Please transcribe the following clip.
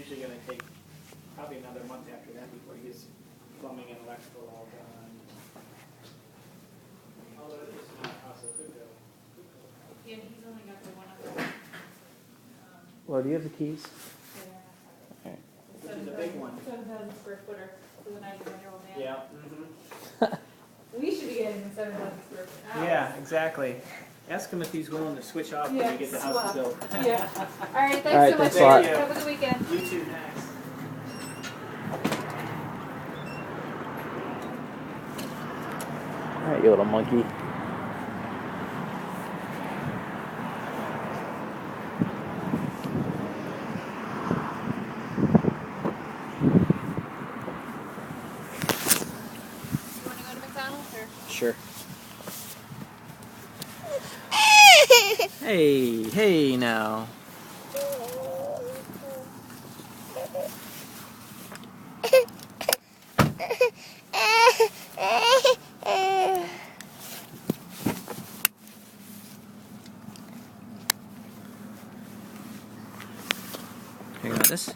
usually going to take probably another month after that before he gets plumbing and electrical all done. Although it is not possible, could go. Yeah, he's only got the one other. Well, do you have the keys? Yeah. Alright. Which is a big one. 7,000 square footer for the 91-year-old man. Yeah. We should be getting the 7,000 square foot house. Yeah, exactly. Ask him if he's willing to switch off when we get the house swap. built. Yeah. All right, thanks All right, so much. thanks a lot. Have a good weekend. You too, next. Alright, you little monkey. You want to go to McDonald's or? Sure. Hey now. You got this?